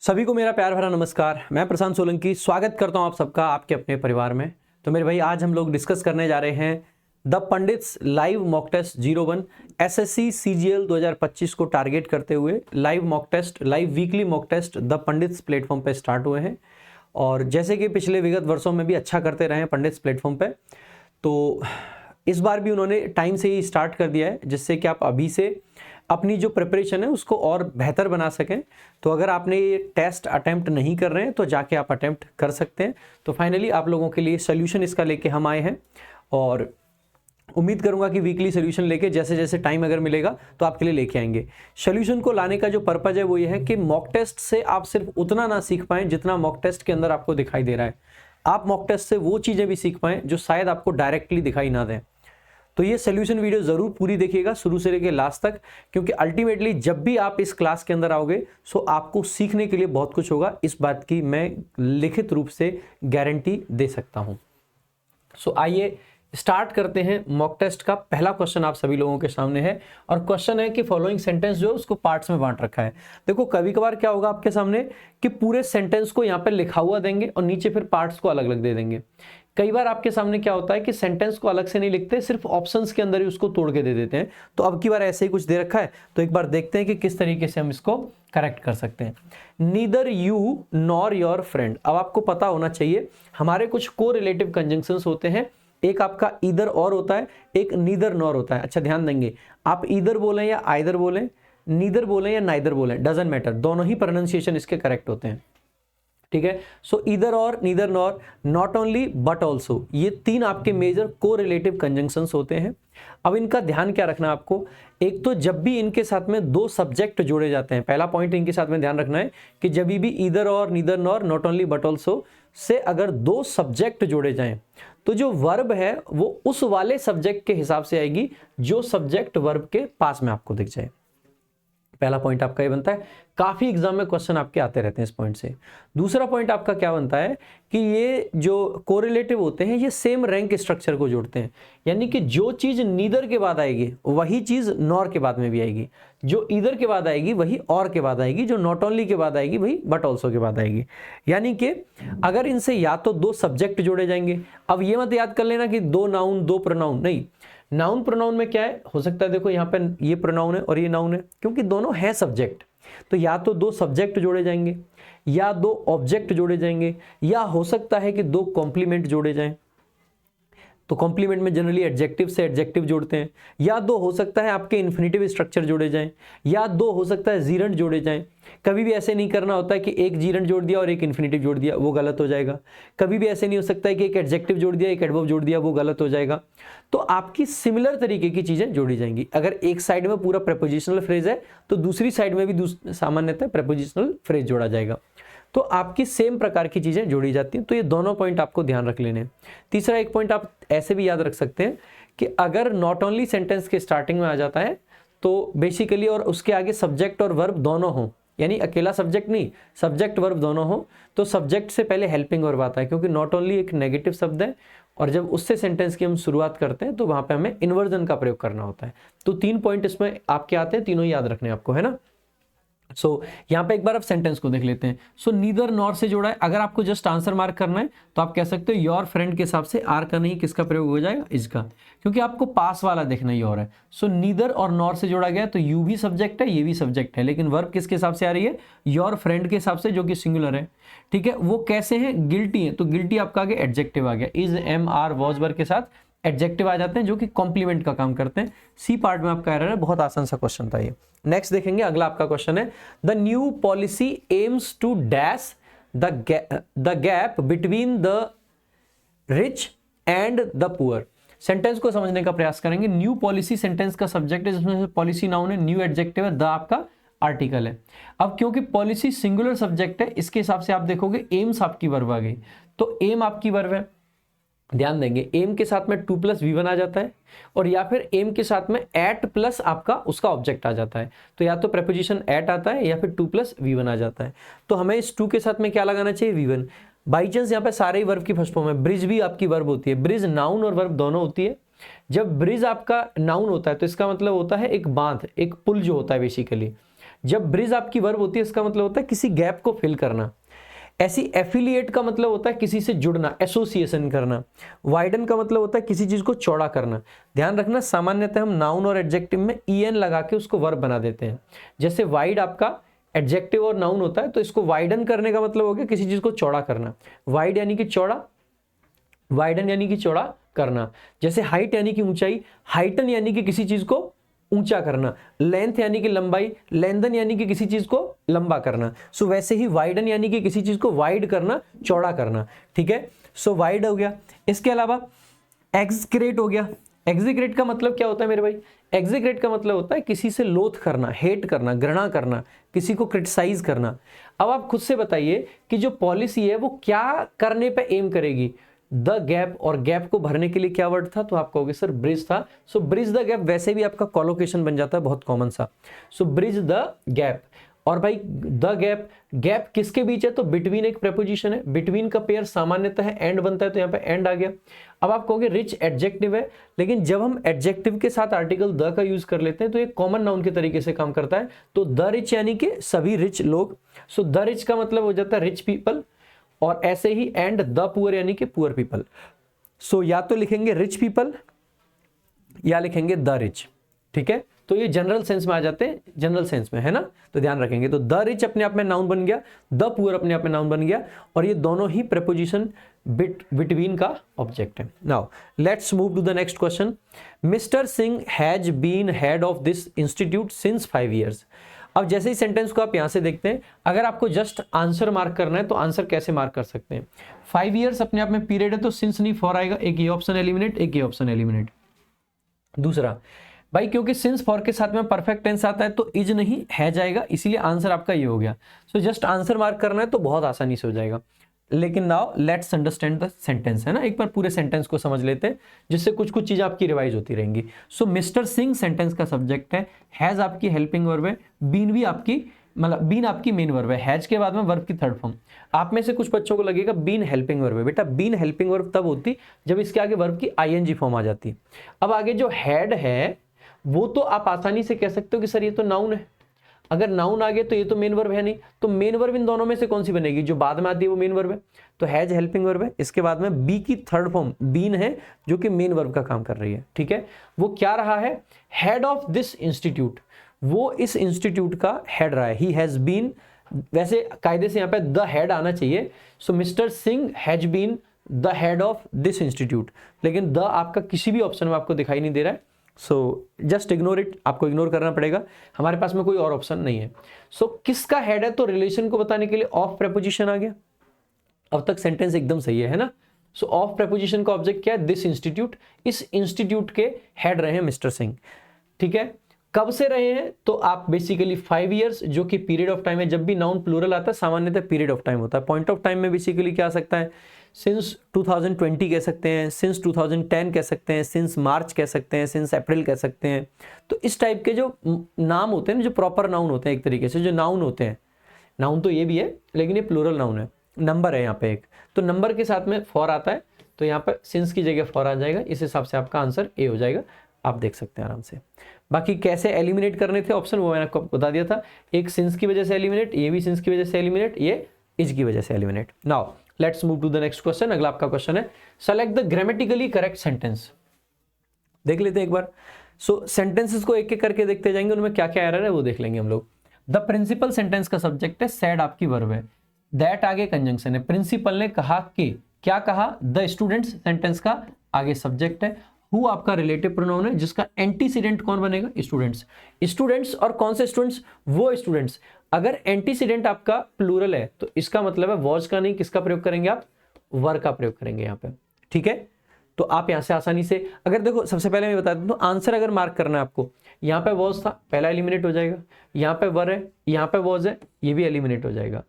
सभी को मेरा प्यार भरा नमस्कार। मैं प्रशांत सोलंकी स्वागत करता हूं आप सबका आपके अपने परिवार में। तो मेरे भाई आज हम लोग डिस्कस करने जा रहे हैं the Pandits live mock test 01 SSC CGL 2025 को टारगेट करते हुए live mock test, live weekly mock test the Pandits platform पे स्टार्ट हुए हैं। और जैसे कि पिछले विगत वर्षों में भी अच्छा करते रहे हैं पंडित्स प्लेटफॉर्म पे, तो इस बार भी उन्होंने टाइम से ही स्टार्ट कर दिया है, जिससे कि आप अभी से अपनी जो प्रिपरेशन है उसको और बेहतर बना सकें। तो अगर आपने ये टेस्ट अटेम्प्ट नहीं कर रहे हैं तो जाके आप अटेम्प्ट कर सकते हैं। तो फाइनली आप लोगों के लिए सोल्यूशन इसका लेके हम आए हैं और उम्मीद करूंगा कि वीकली सोल्यूशन लेके जैसे जैसे टाइम अगर मिलेगा तो आपके लिए लेके आएंगे। सोल्यूशन को लाने का जो पर्पज है वो ये है कि मॉक टेस्ट से आप सिर्फ उतना ना सीख पाएं जितना मॉक टेस्ट के अंदर आपको दिखाई दे रहा है। आप मॉक टेस्ट से वो चीज़ें भी सीख पाएं जो शायद आपको डायरेक्टली दिखाई ना दें। तो ये सोल्यूशन वीडियो जरूर पूरी देखिएगा शुरू से लेकर लास्ट तक, क्योंकि अल्टीमेटली जब भी आप इस क्लास के अंदर आओगे सो आपको सीखने के लिए बहुत कुछ होगा। इस बात की मैं लिखित रूप से गारंटी दे सकता हूं। सो आइए स्टार्ट करते हैं। मॉक टेस्ट का पहला क्वेश्चन आप सभी लोगों के सामने है और क्वेश्चन है कि फॉलोइंग सेंटेंस जो है उसको पार्ट्स में बांट रखा है। देखो कभी कभार क्या होगा आपके सामने कि पूरे सेंटेंस को यहाँ पे लिखा हुआ देंगे और नीचे फिर पार्ट्स को अलग अलग दे देंगे। कई बार आपके सामने क्या होता है कि सेंटेंस को अलग से नहीं लिखते, सिर्फ ऑप्शंस के अंदर ही उसको तोड़ के दे देते हैं। तो अब की बार ऐसे ही कुछ दे रखा है, तो एक बार देखते हैं कि किस तरीके से हम इसको करेक्ट कर सकते हैं। Neither you nor your friend. अब आपको पता होना चाहिए हमारे कुछ को रिलेटिव कंजंक्शंस होते हैं। एक आपका ईदर और होता है, एक नीदर नॉर होता है। अच्छा ध्यान देंगे, आप ईदर बोलें या आइदर बोलें, नीदर बोलें या नाइदर बोलें, डजंट मैटर, दोनों ही प्रोनाउंसिएशन इसके करेक्ट होते हैं। ठीक है। सो ईदर और, neither nor, not only but also, ये तीन आपके मेजर को रिलेटिव कंजंक्शंस होते हैं। अब इनका ध्यान क्या रखना है आपको, एक तो जब भी इनके साथ में दो सब्जेक्ट जोड़े जाते हैं, पहला पॉइंट इनके साथ में ध्यान रखना है कि जब भी ईदर और, neither nor, not only but also say अगर दो सब्जेक्ट जोड़े जाएं तो जो वर्ब है वो उस वाले सब्जेक्ट के हिसाब से आएगी जो सब्जेक्ट वर्ब के पास में आपको दिख जाए। पहला पॉइंट आपका ये बनता है। काफी एग्जाम में क्वेश्चन आपके आते रहते हैं इस पॉइंट से। दूसरा पॉइंट आपका क्या बनता है कि ये जो कोरिलेटिव होते हैं ये सेम रैंक स्ट्रक्चर को जोड़ते हैं, यानी कि जो चीज नीदर के बाद आएगी वही चीज नॉर के बाद में भी आएगी, जो ईदर के बाद आएगी वही और के बाद आएगी, जो नॉट ओनली के बाद आएगी वही बट ऑल्सो के बाद आएगी। यानी कि अगर इनसे या तो दो सब्जेक्ट जोड़े जाएंगे, अब ये मत याद कर लेना कि दो नाउन दो प्रोनाउन, नहीं, नाउन प्रोनाउन में क्या है, हो सकता है देखो यहाँ पे ये प्रोनाउन है और ये नाउन है, क्योंकि दोनों है सब्जेक्ट, तो या तो दो सब्जेक्ट जोड़े जाएंगे या दो ऑब्जेक्ट जोड़े जाएंगे, या हो सकता है कि दो कॉम्प्लीमेंट जोड़े जाएं, तो कॉम्प्लीमेंट में जनरली एडजेक्टिव से एडजेक्टिव जोड़ते हैं, या दो हो सकता है आपके इन्फिनिटिव स्ट्रक्चर जोड़े जाएं, या दो हो सकता है जीरंड जोड़े जाएं। कभी भी ऐसे नहीं करना होता है कि एक जीरंड जोड़ दिया और एक इन्फिनिटिव जोड़ दिया, वो गलत हो जाएगा। कभी भी ऐसे नहीं हो सकता है कि एक एडजेक्टिव जोड़ दिया एक एडवर्ब जोड़ दिया, वो गलत हो जाएगा। तो आपकी सिमिलर तरीके की चीजें जोड़ी जाएंगी। अगर एक साइड में पूरा प्रेपोजिशनल फ्रेज है तो दूसरी साइड में भी सामान्यतः प्रेपोजिशनल फ्रेज जोड़ा जाएगा, तो आपकी सेम प्रकार की चीजें जोड़ी जाती हैं। तो ये दोनों पॉइंट आपको ध्यान रख लेने हैं। तीसरा एक पॉइंट आप ऐसे भी याद रख सकते हैं कि अगर नॉट ओनली सेंटेंस के स्टार्टिंग में आ जाता है तो बेसिकली और उसके आगे सब्जेक्ट और वर्ब दोनों हो, यानी अकेला सब्जेक्ट नहीं, सब्जेक्ट वर्ब दोनों हो, तो सब्जेक्ट से पहले हेल्पिंग वर्ब आता है, क्योंकि नॉट ओनली एक नेगेटिव शब्द है और जब उससे सेंटेंस की हम शुरुआत करते हैं तो वहां पे हमें इन्वर्जन का प्रयोग करना होता है। तो तीन पॉइंट इसमें आपके आते हैं, तीनों याद रखने आपको, है ना। सो यहाँ पे एक बार आप सेंटेंस को देख लेते हैं। सो नीदर नॉर से जोड़ा है, अगर आपको जस्ट आंसर मार्क करना है तो आप कह सकते हो योर फ्रेंड के हिसाब से आर का नहीं किसका प्रयोग हो जाएगा, इसका, क्योंकि आपको पास वाला देखना योर है। सो नीदर और नॉर से जोड़ा गया तो यू भी सब्जेक्ट है ये भी सब्जेक्ट है, लेकिन वर्ब किसके हिसाब से आ रही है, योर फ्रेंड के हिसाब से, जो कि सिंगुलर है। ठीक है, वो कैसे हैं, गिल्टी है, तो गिल्टी आपका आगे एडजेक्टिव आ गया, is am are was verb के साथ एडजेक्टिव आ जाते हैं जो कि कॉम्प्लीमेंट का काम करते हैं। सी पार्ट में आपका एरर है, बहुत आसान सा क्वेश्चन था ये। नेक्स्ट देखेंगे, अगला आपका क्वेश्चन है the new policy aims to dash the gap between the rich and the poor. Sentence को समझने का प्रयास करेंगे। न्यू पॉलिसी सेंटेंस का सब्जेक्ट है, जिसमें से पॉलिसी नाउन है, न्यू एडजेक्टिव है, द आपका आर्टिकल है। अब क्योंकि पॉलिसी सिंगुलर सब्जेक्ट है, इसके हिसाब से आप देखोगे एम्स आपकी वर्ब आ गई, तो एम आपकी वर्ब है। ध्यान देंगे एम के साथ में 2 + V1 आ जाता है, और या फिर एम के साथ में एट प्लस आपका उसका ऑब्जेक्ट आ जाता है, तो या तो प्रेपोजिशन एट आता है या फिर 2 + V1 आ जाता है। तो हमें इस 2 के साथ में क्या लगाना चाहिए, V1। बाई चांस यहाँ पे सारे ही वर्ब की फर्स्ट फॉर्म है, ब्रिज भी आपकी वर्ब होती है, ब्रिज नाउन और वर्ब दोनों होती है। जब ब्रिज आपका नाउन होता है तो इसका मतलब होता है एक बांध, एक पुल जो होता है बेसिकली, जब ब्रिज आपकी वर्ब होती है इसका मतलब होता है किसी गैप को फिल करना। ऐसी एफिलिएट का मतलब होता है किसी से जुड़ना, एसोसिएशन करना। वाइडन का मतलब होता है किसी चीज को चौड़ा करना। ध्यान रखना सामान्यतः हम नाउन और एडजेक्टिव में en लगा के उसको वर्ब बना देते हैं। जैसे वाइड आपका एडजेक्टिव और नाउन होता है, तो इसको वाइडन करने का मतलब हो गया किसी चीज को चौड़ा करना। वाइड यानी कि चौड़ा, वाइडन यानी कि चौड़ा करना। जैसे हाइट यानी कि ऊंचाई, हाइटन यानी कि किसी चीज को ऊंचा करना। लेंथ यानी कि लंबाई, लेंथन यानी कि किसी चीज को लंबा करना। सो वैसे ही वाइडन यानी कि किसी चीज को वाइड करना, चौड़ा करना। ठीक है, सो वाइड हो गया। इसके अलावा एक्सक्रेट हो गया। एक्सक्रेट का मतलब क्या होता है मेरे भाई? एक्सक्रेट का मतलब होता है किसी से लोथ करना, हेट करना, घृणा करना, किसी को क्रिटिसाइज करना। अब आप खुद से बताइए कि जो पॉलिसी है वो क्या करने पे एम करेगी? द गैप, और गैप को भरने के लिए क्या वर्ड था? तो आप कहोगे सर ब्रिज था। सो ब्रिज द गैप वैसे भी आपका कॉलोकेशन बन जाता है, बहुत कॉमन सा। सो ब्रिज द गैप। और भाई द गैप, गैप किसके बीच है? तो बिटवीन एक प्रेपोजिशन है, बिटवीन का पेयर सामान्यतः एंड बनता है, तो यहाँ पे एंड आ गया। अब आप कहोगे रिच एडजेक्टिव है, लेकिन जब हम एडजेक्टिव के साथ आर्टिकल द का यूज कर लेते हैं तो ये कॉमन नाउन के तरीके से काम करता है। तो द रिच यानी कि सभी रिच लोग। सो द रिच का मतलब हो जाता है रिच पीपल, और ऐसे ही एंड द पुअर यानी कि पुअर पीपल। सो या तो लिखेंगे रिच पीपल या लिखेंगे द रिच। ठीक है, तो ये जनरल सेंस में आ जाते हैं, जनरल सेंस में है ना, तो ध्यान रखेंगे। तो द रिच अपने आप में नाउन बन गया, द पुअर अपने आप में नाउन बन गया, और ये दोनों ही प्रेपोजिशन बिटवीन का ऑब्जेक्ट है। Now let's move to the next question. Mister Singh has been head of this institute since 5 years। अब जैसे ही सेंटेंस को आप यहां से देखते हैं, अगर आपको जस्ट आंसर मार्क करना है तो आंसर कैसे मार्क कर सकते हैं? 5 years अपने आप में पीरियड है, तो सिंस नहीं फॉर आएगा, एक ये ऑप्शन एलिमिनेट, एक ये ऑप्शन एलिमिनेट। दूसरा भाई क्योंकि सिंस फॉर के साथ में परफेक्ट टेंस आता है तो इज नहीं है जाएगा, इसीलिए आंसर आपका ये हो गया। सो जस्ट आंसर मार्क करना है तो बहुत आसानी से हो जाएगा। लेकिन now let's understand the sentence, है ना, एक बार पूरे सेंटेंस को समझ लेते हैं, जिससे कुछ कुछ चीजें आपकी रिवाइज होती रहेंगी। सो मिस्टर सिंह सेंटेंस का सब्जेक्ट है, हैज आपकी हेल्पिंग वर्ब है, बीन भी आपकी, मतलब बीन आपकी मेन वर्ब है, हैज के बाद में वर्ब की थर्ड फॉर्म। आप में से कुछ बच्चों को लगेगा बीन हेल्पिंग वर्ब है। बेटा बीन हेल्पिंग वर्ब तब होती जब इसके आगे वर्ब की आईएनजी फॉर्म आ जाती। अब आगे जो हैड है वो तो आप आसानी से कह सकते हो कि सर ये तो नाउन है। अगर नाउन आ गए तो ये तो मेन वर्ब है नहीं, तो मेन वर्ब इन दोनों में से कौन सी बनेगी? जो बाद में आती है वो मेन वर्ब है, तो हैज हेल्पिंग वर्ब है। इसके बाद में बी की थर्ड फॉर्म बीन है, जो कि मेन वर्ब का काम कर रही है। ठीक है, वो क्या रहा है? हेड ऑफ दिस इंस्टीट्यूट, वो इस इंस्टीट्यूट का हेड रहा है। ही हैज बीन, वैसे कायदे से यहाँ पे द हेड आना चाहिए। So mister Singh has been the head of this institute, लेकिन द आपका किसी भी ऑप्शन में आपको दिखाई नहीं दे रहा है। सो जस्ट इग्नोर इट, आपको इग्नोर करना पड़ेगा, हमारे पास में कोई और ऑप्शन नहीं है। सो किसका हेड है? तो रिलेशन को बताने के लिए ऑफ प्रेपोजिशन आ गया। अब तक सेंटेंस एकदम सही है ना। सो ऑफ प्रेपोजिशन का ऑब्जेक्ट क्या है? This institute. इस इंस्टीट्यूट के हेड रहे हैं मिस्टर सिंह। ठीक है, कब से रहे हैं? तो आप बेसिकली 5 years, जो कि पीरियड ऑफ टाइम है। जब भी नाउन प्लूरल आता है सामान्यतः पीरियड ऑफ टाइम होता है। पॉइंट ऑफ टाइम में बेसिकली क्या आ सकता है? सिंस 2020 कह सकते हैं, सिंस 2010 कह सकते हैं, सिंस मार्च कह सकते हैं, सिंस अप्रैल कह सकते हैं। तो इस टाइप के जो नाम होते हैं, जो प्रॉपर नाउन होते हैं, एक तरीके से जो नाउन होते हैं, नाउन तो ये भी है लेकिन ये प्लूरल नाउन है। नंबर है यहाँ पे एक, तो नंबर के साथ में फॉर आता है, तो यहाँ पर सिंस की जगह फॉर आ जाएगा। इस हिसाब से आपका आंसर ए हो जाएगा, आप देख सकते हैं आराम से। बाकी कैसे एलिमिनेट करने थे ऑप्शन, वो मैंने आपको बता दिया था। एक सिंस की वजह से एलिमिनेट, ये भी सिंस की वजह से एलिमिनेट, ये इज की वजह से eliminate. Now let's move to the next question. अगला आपका क्वेश्चन है select the grammatically correct sentence. देख लेते हैं एक बार। सो सेंटेंसेस को एक एक करके देखते जाएंगे, उनमें क्या क्या एरर है वो देख लेंगे हम लोग। द प्रिंसिपल सेंटेंस का सब्जेक्ट है, सैड आपकी वर्ब है, दैट आगे कंजंक्शन है, प्रिंसिपल ने कहा कि, क्या कहा? द स्टूडेंट्स सेंटेंस का आगे सब्जेक्ट है, हु आपका रिलेटिव प्रोनाउन है, जिसका एंटीसीडेंट कौन बनेगा? स्टूडेंट्स। स्टूडेंट्स और कौन से स्टूडेंट्स? वो स्टूडेंट्स। अगर एंटीसीडेंट आपका प्लूरल है तो इसका मतलब है वॉज का नहीं, किसका प्रयोग करेंगे आप? वर का प्रयोग करेंगे यहाँ पे। ठीक है, तो आप यहां से आसानी से, अगर देखो सबसे पहले मैं बता दूं, तो आंसर अगर मार्क करना है आपको, यहाँ पे वॉज था, पहला एलिमिनेट हो जाएगा। यहाँ पे वर है, यहाँ पे वॉज है, ये भी एलिमिनेट हो जाएगा।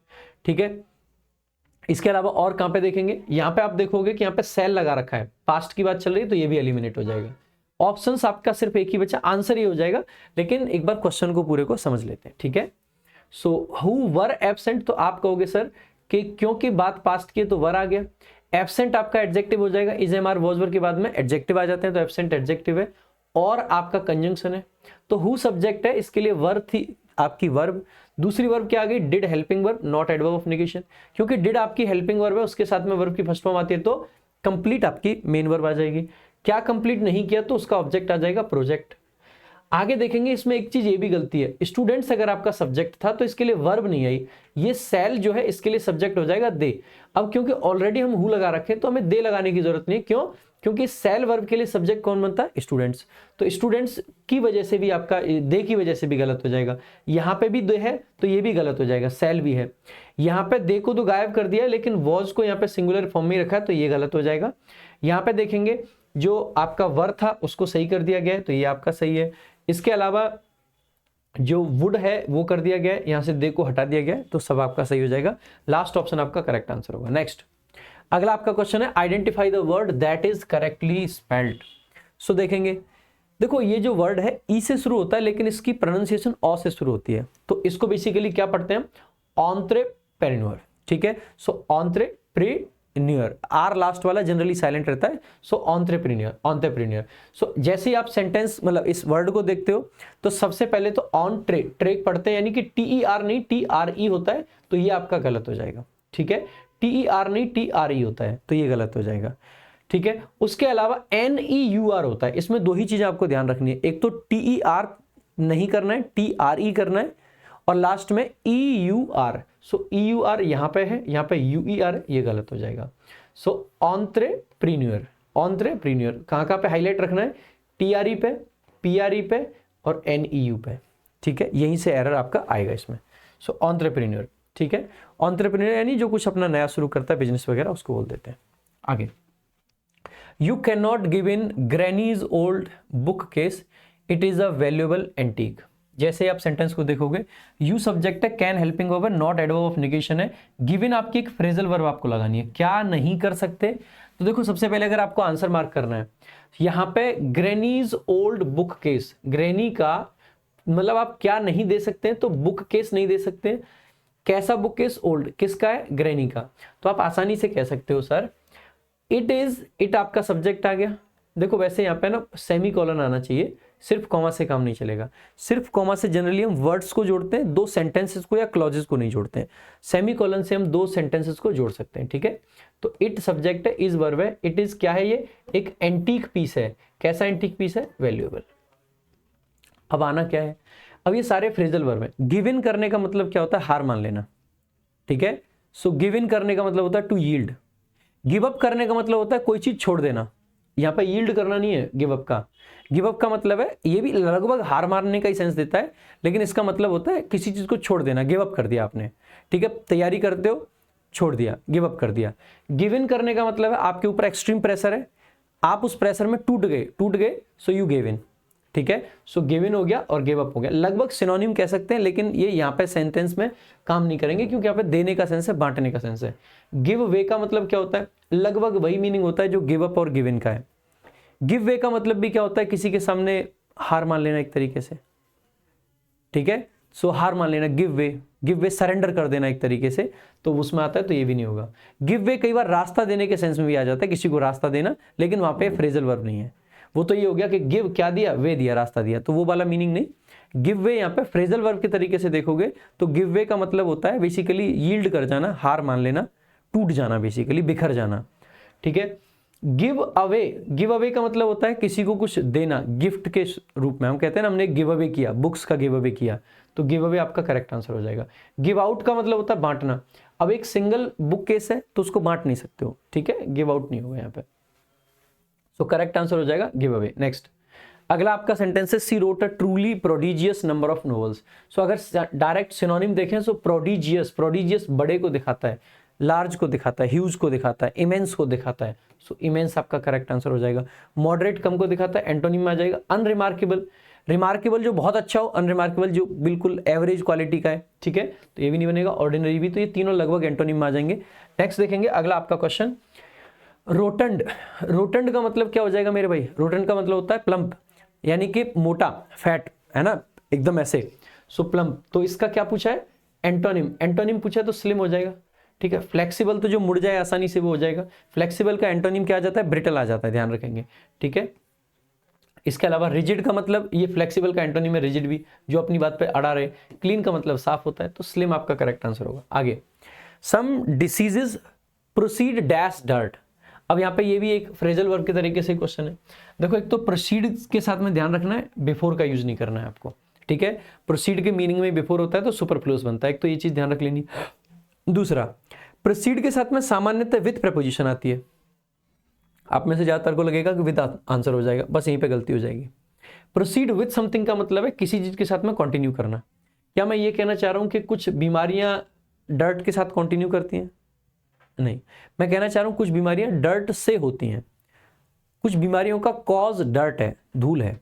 ठीक है, इसके अलावा और कहां पे देखेंगे? यहाँ पे आप देखोगे कि यहाँ पे सेल लगा रखा है, पास्ट की बात चल रही है, तो ये भी एलिमिनेट हो जाएगा। ऑप्शंस आपका सिर्फ एक ही बचा, आंसर ये हो जाएगा। लेकिन एक बार क्वेश्चन को पूरे को समझ लेते हैं। ठीक है, सो हु वर एब्सेंट, तो आप कहोगे सर कि क्योंकि बात पास्ट की है तो वर आ गया। एब्सेंट आपका एडजेक्टिव हो जाएगा, is am are was were के बाद में एडजेक्टिव आ जाते हैं, तो एब्सेंट एडजेक्टिव है, और आपका कंजंक्शन है। तो हु सब्जेक्ट है, इसके लिए वर थी, आपकी वर्ब, दूसरी वर्ब क्या आ गई, did helping verb, not adverb of negation, क्योंकि डिड आपकी हेल्पिंग वर्ब है, उसके साथ में वर्ब की फर्स्ट फॉर्म आती है तो कंप्लीट आपकी मेन वर्ब आ जाएगी। क्या कंप्लीट नहीं किया तो उसका ऑब्जेक्ट आ जाएगा प्रोजेक्ट। आगे देखेंगे इसमें एक चीज ये भी गलती है, स्टूडेंट्स अगर आपका सब्जेक्ट था तो इसके लिए वर्ब नहीं आई, ये सेल जो है इसके लिए सब्जेक्ट हो जाएगा दे। अब क्योंकि ऑलरेडी हम हु लगा रखे हैं तो हमें दे लगाने की जरूरत नहीं है, क्यों, क्योंकि सेल वर्ब के लिए सब्जेक्ट कौन बनता है, स्टूडेंट्स। तो स्टूडेंट्स की वजह से भी आपका दे की वजह से भी गलत हो जाएगा। यहां पे भी दे है तो ये भी गलत हो जाएगा, सेल भी है। यहां पे दे को तो गायब कर दिया लेकिन वॉज को यहां पे सिंगुलर फॉर्म में रखा है तो ये गलत हो जाएगा। यहां पे देखेंगे जो आपका वर था उसको सही कर दिया गया है तो ये आपका सही है। इसके अलावा जो वुड है वो कर दिया गया है, यहां से दे को हटा दिया गया है तो सब आपका सही हो जाएगा। लास्ट ऑप्शन आपका करेक्ट आंसर होगा। नेक्स्ट अगला आपका क्वेश्चन है identify the word that is correctly spelled. So देखेंगे, देखो ये जो वर्ड है ई से शुरू होता है लेकिन इसकी प्रोनाउंसिएशन ऑ से शुरू होती है, तो इसको बेसिकली क्या पढ़ते हैं, एंट्रेप्रेन्योर। ठीक है, सो एंट्रेप्रेन्योर, आर लास्ट वाला जनरली साइलेंट रहता है, सो एंट्रेप्रेन्योर। सो जैसे ही आप सेंटेंस मतलब इस वर्ड को देखते हो तो सबसे पहले तो ऑन ट्रेक पढ़ते हैं, यानी कि TER नहीं TRE होता है तो ये आपका गलत हो जाएगा। ठीक है, TER नहीं TRE होता है तो ये गलत हो जाएगा। ठीक है, उसके अलावा NEUR होता है, इसमें दो ही चीजें आपको ध्यान रखनी है, एक तो TER नहीं करना है, TRE करना है, और लास्ट में EUR। सो EUR यहां पे है, यहां पे UER, ये गलत हो जाएगा। सो एंट्रेप्रेन्योर, एंट्रेप्रेन्योर कहां पे हाईलाइट रखना है, TRE पे, PRE पे और NEU पे। ठीक है, यहीं से एरर आपका आएगा इसमें। सो एंट्रेप्रेन्योर, ठीक है, एंट्रेप्रेन्योर यानी जो कुछ अपना नया शुरू करता है बिजनेस वगैरह उसको बोल देते हैं। आगे, you can not give in grannies old book case, it is a valuable antique. जैसे आप सेंटेंस को देखोगे, यू सब्जेक्ट है, can helping verb, not adverb of negation है, गिवन आपकी एक फ्रेजल वर्ब आपको लगानी है। क्या नहीं कर सकते, तो देखो सबसे पहले अगर आपको आंसर मार्क करना है, यहां पे grannies old book case, granny का मतलब आप क्या नहीं दे सकते हैं, तो बुक केस नहीं दे सकते। कैसा बुक केस, ओल्ड, किसका है, ग्रैनी का। तो आप आसानी से कह सकते हो सर इट इज, इट आपका सब्जेक्ट आ गया। देखो वैसे यहाँ पे ना सेमी कॉलन आना चाहिए, सिर्फ कॉमा से काम नहीं चलेगा। सिर्फ कॉमा से जनरली हम वर्ड्स को जोड़ते हैं, दो सेंटेंसेस को या क्लॉजेस को नहीं जोड़ते हैं। सेमी कॉलन से हम दो सेंटेंसेस को जोड़ सकते हैं। ठीक है, तो इट सब्जेक्ट है, इज वर्ब है, इट इज क्या है, ये एक एंटीक पीस है। कैसा एंटीक पीस है, वैल्यूएबल। अब आना क्या है, अब ये सारे फ्रेजल वर्ब है। गिव इन करने का मतलब क्या होता है, हार मान लेना। ठीक है, सो गिव इन करने का मतलब होता है टू यील्ड। गिव अप करने का मतलब होता है कोई चीज छोड़ देना। यहां पे यील्ड करना नहीं है गिव अप का। गिव अप का मतलब है, ये भी लगभग हार मारने का ही सेंस देता है, लेकिन इसका मतलब होता है किसी चीज को छोड़ देना, गिव अप कर दिया आपने। ठीक है, तैयारी करते हो, छोड़ दिया, गिव अप कर दिया। गिव इन करने का मतलब है आपके ऊपर एक्सट्रीम प्रेशर है, आप उस प्रेशर में टूट गए, सो यू गिव इन। ठीक है, सो गिव इन हो गया और गिव अप हो गया, लगभग सिनोनिम कह सकते हैं, लेकिन ये यहाँ पे सेंटेंस में काम नहीं करेंगे क्योंकि यहाँ पे देने का सेंस है, बांटने का सेंस है। गिव वे का मतलब क्या होता है, लगभग वही मीनिंग होता है जो गिव अप और गिव इन का है। गिव वे का मतलब भी क्या होता है, किसी के सामने हार मान लेना एक तरीके से। ठीक है, सो हार मान लेना, गिव वे सरेंडर कर देना एक तरीके से, तो उसमें आता है, तो ये भी नहीं होगा। गिव वे कई बार रास्ता देने के सेंस में भी आ जाता है, किसी को रास्ता देना, लेकिन वहां पे फ्रेजल वर्ब नहीं है। वो तो ये हो गया कि गिव क्या दिया, वे दिया, रास्ता दिया, तो वो वाला मीनिंग नहीं। गिव वे यहाँ पे फ्रेजल वर्ब के तरीके से देखोगे तो गिव वे का मतलब होता है बेसिकली यील्ड कर जाना, हार मान लेना, टूट जाना, बेसिकली बिखर जाना। ठीक है, गिव अवे का मतलब होता है किसी को कुछ देना, गिफ्ट के रूप में। हम कहते हैं ना हमने गिव अवे किया, बुक्स का गिव अवे किया, तो गिव अवे आपका करेक्ट आंसर हो जाएगा। गिव आउट का मतलब होता है बांटना। अब एक सिंगल बुक केस है तो उसको बांट नहीं सकते हो। ठीक है, गिव आउट नहीं होगा यहाँ पे, सो करेक्ट आंसर हो जाएगा गिव अवे। नेक्स्ट अगला आपका सेंटेंस है, she wrote a truly prodigious number of novels. So अगर डायरेक्ट सिनोनिम देखें तो प्रोडिजियस बड़े को दिखाता है, लार्ज को दिखाता है, ह्यूज को दिखाता है, इमेंस को दिखाता है, सो इमेंस आपका करेक्ट आंसर हो जाएगा। मॉडरेट कम को दिखाता है, एंटोनिम में आ जाएगा। अनरिमार्केबल, रिमार्केबल जो बहुत अच्छा हो, अनरिमार्केबल जो बिल्कुल एवरेज क्वालिटी का है। ठीक है, तो ये भी नहीं बनेगा, ऑर्डिनरी भी, तो ये तीनों लगभग एंटोनिम में आ जाएंगे। नेक्स्ट देखेंगे अगला आपका क्वेश्चन, रोटंड। रोटंड का मतलब क्या हो जाएगा मेरे भाई, रोटंड का मतलब होता है प्लम्प, यानी कि मोटा, फैट, है ना, एकदम ऐसे, सो प्लम्प। तो इसका क्या पूछा है, एंटोनिम पूछा है तो स्लिम हो जाएगा। ठीक है, फ्लेक्सिबल तो जो मुड़ जाए आसानी से वो हो जाएगा। फ्लेक्सिबल का एंटोनिम क्या आ जाता है, ब्रिटल आ जाता है, ध्यान रखेंगे। ठीक है, इसके अलावा रिजिड का मतलब ये फ्लेक्सिबल का एंटोनिम है रिजिड भी, जो अपनी बात पे अड़ा रहे। क्लीन का मतलब साफ होता है, तो स्लिम आपका करेक्ट आंसर होगा। आगे, सम डिसीजेज प्रोसीड डैश डर्ट। अब यहाँ पे ये भी एक फ्रेजल वर्ब के तरीके से क्वेश्चन है। देखो, एक तो प्रोसीड के साथ में ध्यान रखना है, बिफोर का यूज नहीं करना है आपको, ठीक है। प्रोसीड के मीनिंग में बिफोर होता है तो सुपरफ्लुअस बनता है, एक तो ये चीज ध्यान रख लेनी। दूसरा, प्रोसीड के साथ में सामान्यतः विद प्रपोजिशन आती है। आप में से ज्यादातर को लगेगा कि विद आंसर हो जाएगा, बस यहीं पे गलती हो जाएगी। प्रोसीड विद समथिंग का मतलब है किसी चीज के साथ में कंटिन्यू करना। क्या मैं ये कहना चाह रहा हूं कि कुछ बीमारियां डर्ट के साथ कंटिन्यू करती हैं? नहीं, मैं कहना चाह रहा हूं कुछ बीमारियां डर्ट से होती हैं, कुछ बीमारियों का कॉज डर्ट है, धूल है।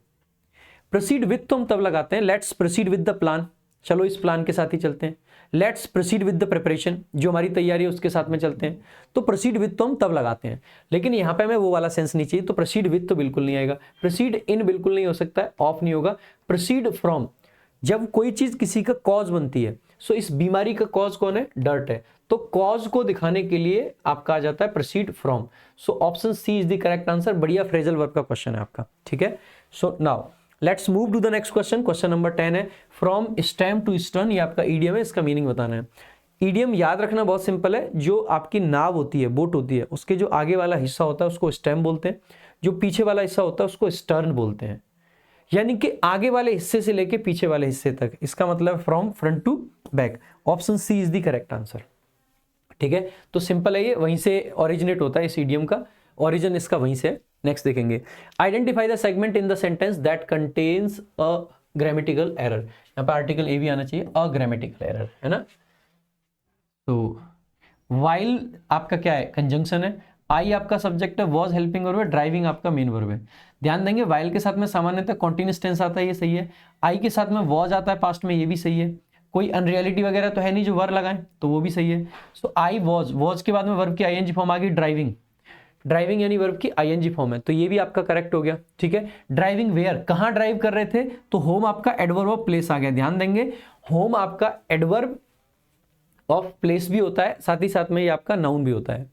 प्रोसीड विद तो हम तब लगाते हैं, let's proceed with the plan, चलो इस प्लान के साथ ही चलते हैं। Let's proceed with the preparation, जो हमारी तैयारी है उसके साथ में चलते हैं। तो प्रोसीड विद तो हम तब लगाते हैं, लेकिन यहाँ पे हमें वो वाला सेंस नहीं चाहिए, तो प्रोसीड विद तो बिल्कुल नहीं आएगा। प्रोसीड इन बिल्कुल नहीं हो सकता है, ऑफ नहीं होगा। प्रोसीड फ्रॉम, जब कोई चीज किसी का कॉज बनती है, सो इस बीमारी का कॉज कौन है? डर्ट है, तो कॉज को दिखाने के लिए आपका आ जाता है proceed from. So option C is the correct answer. बढ़िया फ्रेजल वर्ब का क्वेश्चन है आपका, ठीक है। So now let's move to the next question. Question number 10 है, फ्रॉम स्टेम टू स्टर्न। ये आपका ईडियम है, इसका मीनिंग बताना है। ईडियम याद रखना बहुत सिंपल है, जो आपकी नाव होती है, बोट होती है, उसके जो आगे वाला हिस्सा होता है उसको स्टेम बोलते हैं, जो पीछे वाला हिस्सा होता है उसको स्टर्न बोलते हैं। यानी कि आगे वाले हिस्से से लेके पीछे वाले हिस्से तक, इसका मतलब from front to back. Option C is the correct answer, ठीक है। तो सिंपल है, ये वहीं से ओरिजिनेट होता है, इस ईडियम का ओरिजिन इसका वहीं से। नेक्स्ट देखेंगे, identify the segment in the sentence that contains a grammatical error. यहाँ पर आर्टिकल ए भी आना चाहिए, अ ग्रामेटिकल एरर, है ना। तो वाइल आपका क्या है? कंजंक्शन है। आई आपका सब्जेक्ट है, वॉज हेल्पिंग वर्ब है, ड्राइविंग आपका मेन वर्ब है। ध्यान देंगे, वाइल के साथ में सामान्यतः कॉन्टिन्यूअस टेंस आता है, ये सही है। आई के साथ में वॉज आता है पास्ट में, ये भी सही है। कोई अनरियलिटी वगैरह तो है नहीं जो वर्ब लगाएं, तो वो भी सही है। सो आई वॉज, वॉज के बाद में वर्ब की आईएनजी फॉर्म आ गई ड्राइविंग, ड्राइविंग यानी वर्ब की आईएनजी फॉर्म है, तो ये भी आपका करेक्ट हो गया, ठीक है। ड्राइविंग वेयर, कहां ड्राइव कर रहे थे? तो होम आपका एडवर्ब ऑफ प्लेस आ गया। ध्यान देंगे, होम आपका एडवर्ब ऑफ प्लेस भी होता है, साथ ही साथ में ये आपका नाउन भी होता है।